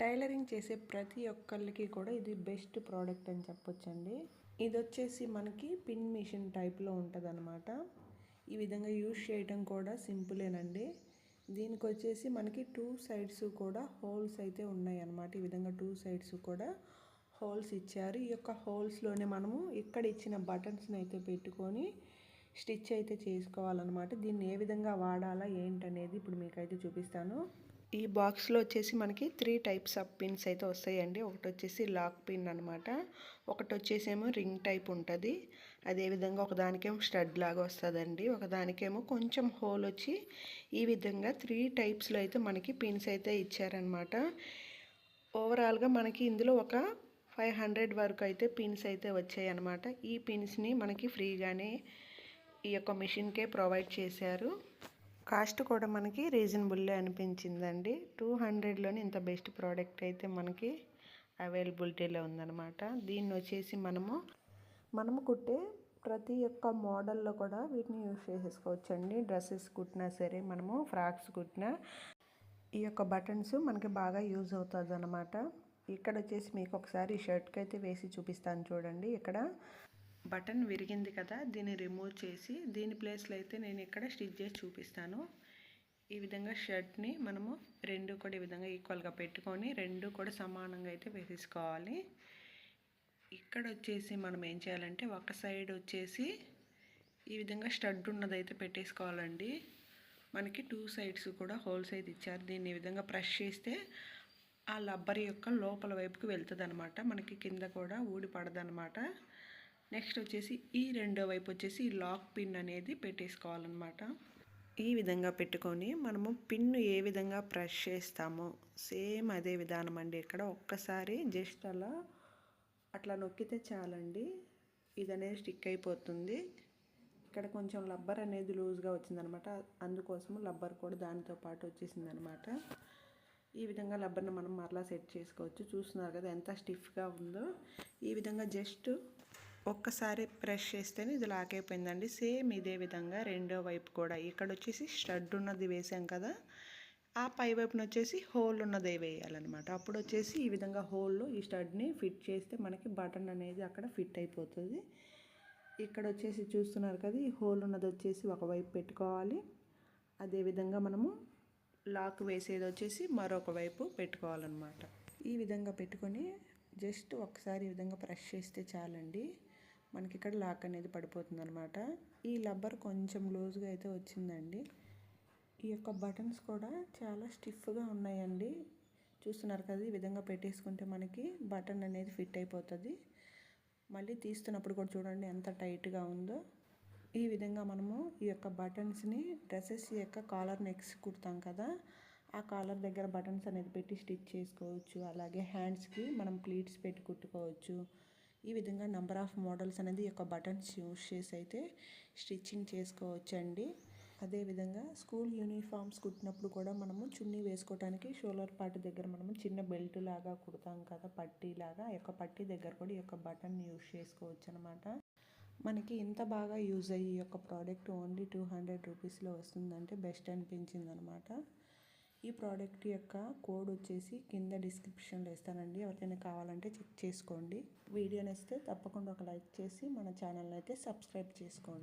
Tailoring చేసే ప్రతి ఒక్కళ్ళకి కూడా ఇది బెస్ట్ ప్రోడక్ట్ అని చెప్పొచ్చండి. ఇది వచ్చేసి మనకి పిన్ మిషన్ టైప్లో ఉంటుందన్నమాట. ఈ విధంగా యూజ్ చేయడం కూడా సింపులేనండి. దీనికి వచ్చేసి మనకి 2 సైడ్స్ కూడా హోల్స్ అయితే ఉన్నాయి అన్నమాట. ఈ విధంగా 2 సైడ్స్ కూడా హోల్స్ ఇచ్చారు. ఈ యొక్క హోల్స్లోనే మనము ఇక్కడ ఇచ్చిన బటన్స్ని అయితే పెట్టుకొని స్టిచ్ అయితే చేసుకోవాలన్నమాట. దీన్ని ఏ విధంగా వాడాలా ఏంటనేది ఇప్పుడు మీకైతే చూపిస్తాను. ఈ బాక్స్లో వచ్చేసి మనకి 3 టైప్స్ ఆఫ్ పిన్స్ అయితే వస్తాయండి. ఒకటి వచ్చేసి లాక్ పిన్ అనమాట, ఒకటి వచ్చేసేమో రింగ్ టైప్ ఉంటుంది, అదేవిధంగా ఒకదానికేమో స్టడ్ లాగా వస్తుందండి, ఒకదానికేమో కొంచెం హోల్ వచ్చి ఈ విధంగా 3 టైప్స్లో అయితే మనకి పిన్స్ అయితే ఇచ్చారనమాట. ఓవరాల్గా మనకి ఇందులో ఒక 500 వరకు అయితే పిన్స్ అయితే వచ్చాయి అన్నమాట. ఈ పిన్స్ని మనకి ఫ్రీగానే ఈ యొక్క మిషన్కే ప్రొవైడ్ చేశారు. కాస్ట్ కూడా మనకి రీజనబుల్లే అనిపించిందండి. 200లోనే ఇంత బెస్ట్ ప్రోడక్ట్ అయితే మనకి అవైలబిలిటీలో ఉందన్నమాట. దీన్ని వచ్చేసి మనము కుట్టే ప్రతి ఒక్క మోడల్లో కూడా వీటిని యూజ్ చేసేసుకోవచ్చండి. డ్రెస్సెస్ కుట్టినా సరే, మనము ఫ్రాక్స్ కుట్టినా ఈ యొక్క బటన్స్ మనకి బాగా యూజ్ అవుతుంది అన్నమాట. ఇక్కడ వచ్చేసి మీకు ఒకసారి షర్ట్కి అయితే వేసి చూపిస్తాను చూడండి. ఇక్కడ బటన్ విరిగింది కదా, దీన్ని రిమూవ్ చేసి దీని ప్లేస్లో అయితే నేను ఇక్కడ స్టిచ్ చేసి చూపిస్తాను. ఈ విధంగా షర్ట్ని మనము రెండు కూడా ఈ విధంగా ఈక్వల్గా పెట్టుకొని రెండు కూడా సమానంగా అయితే వేసేసుకోవాలి. ఇక్కడ వచ్చేసి మనం ఏం చేయాలంటే ఒక సైడ్ వచ్చేసి ఈ విధంగా స్టడ్ ఉన్నదైతే పెట్టేసుకోవాలండి. మనకి 2 సైడ్స్ కూడా హోల్స్ అయితే ఇచ్చారు. దీన్ని ఈ విధంగా ప్రెస్ చేస్తే ఆ రబ్బర్ యొక్క లోపల వైపుకి వెళ్తుంది అనమాట. మనకి కింద కూడా ఊడి పడదనమాట. నెక్స్ట్ వచ్చేసి ఈ రెండో వైపు వచ్చేసి ఈ లాక్ పిన్ అనేది పెట్టేసుకోవాలన్నమాట. ఈ విధంగా పెట్టుకొని మనము పిన్ను ఏ విధంగా ప్రెస్ చేస్తామో సేమ్ అదే విధానం అండి. ఇక్కడ ఒక్కసారి జస్ట్ అట్లా నొక్కితే చాలండి, ఇది అనేది స్టిక్ అయిపోతుంది. ఇక్కడ కొంచెం రబ్బర్ అనేది లూజ్గా వచ్చిందనమాట, అందుకోసము రబ్బర్ కూడా దానితో పాటు వచ్చేసిందనమాట. ఈ విధంగా రబ్బర్ని మనం మరలా సెట్ చేసుకోవచ్చు. చూస్తున్నారు కదా ఎంత స్టిఫ్గా ఉందో. ఈ విధంగా జస్ట్ ఒక్కసారి ప్రెస్ చేస్తేనే ఇది లాక్ అయిపోయిందండి. సేమ్ ఇదే విధంగా రెండో వైపు కూడా ఇక్కడ వచ్చేసి స్టడ్ ఉన్నది వేసాం కదా, ఆ పై వైపున వచ్చేసి హోల్ ఉన్నదే వేయాలన్నమాట. అప్పుడు వచ్చేసి ఈ విధంగా హోల్లో ఈ స్టడ్ని ఫిట్ చేస్తే మనకి బటన్ అనేది అక్కడ ఫిట్ అయిపోతుంది. ఇక్కడ వచ్చేసి చూస్తున్నారు కదా, ఈ హోల్ ఉన్నది వచ్చేసి ఒకవైపు పెట్టుకోవాలి. అదేవిధంగా మనము లాక్ వేసేది వచ్చేసి మరొక వైపు పెట్టుకోవాలన్నమాట. ఈ విధంగా పెట్టుకొని జస్ట్ ఒకసారి ఈ విధంగా ప్రెస్ చేస్తే చాలండి, మనకి ఇక్కడ లాక్ అనేది పడిపోతుంది అనమాట. ఈ రబ్బర్ కొంచెం లూజ్గా అయితే వచ్చిందండి. ఈ యొక్క బటన్స్ కూడా చాలా స్టిఫ్గా ఉన్నాయండి. చూస్తున్నారు కదా, ఈ విధంగా పెట్టేసుకుంటే మనకి బటన్ అనేది ఫిట్ అయిపోతుంది. మళ్ళీ తీస్తున్నప్పుడు కూడా చూడండి ఎంత టైట్గా ఉందో. ఈ విధంగా మనము ఈ యొక్క బటన్స్ని డ్రెస్సెస్ యొక్క కాలర్ నెక్స్ కుడతాం కదా, ఆ కాలర్ దగ్గర బటన్స్ అనేది పెట్టి స్టిచ్ చేసుకోవచ్చు. అలాగే హ్యాండ్స్కి మనం ప్లీట్స్ పెట్టి కుట్టుకోవచ్చు. ఈ విధంగా నెంబర్ ఆఫ్ మోడల్స్ అనేది ఈ యొక్క బటన్స్ యూజ్ చేసి అయితే స్టిచ్చింగ్ చేసుకోవచ్చండి. అదేవిధంగా స్కూల్ యూనిఫామ్స్ కుట్టినప్పుడు కూడా మనము చున్నీ వేసుకోవడానికి షోల్డర్ పార్ట్ దగ్గర మనము చిన్న బెల్ట్ లాగా కుడతాం కదా, పట్టీ లాగా, ఈ యొక్క పట్టీ దగ్గర కూడా ఈ యొక్క బటన్ యూజ్ చేసుకోవచ్చు అనమాట. మనకి ఇంత బాగా యూజ్ అయ్యి ఈ యొక్క ప్రోడక్ట్ ఓన్లీ 200 రూపీస్లో వస్తుందంటే బెస్ట్ అనిపించింది అనమాట. ఈ ప్రోడక్ట్ యొక్క కోడ్ వచ్చేసి కింద డిస్క్రిప్షన్లో ఇస్తానండి, ఎవరికైనా కావాలంటే చెక్ చేసుకోండి. వీడియో నచ్చితే తప్పకుండా ఒక లైక్ చేసి మన ఛానల్ని అయితే సబ్స్క్రైబ్ చేసుకోండి.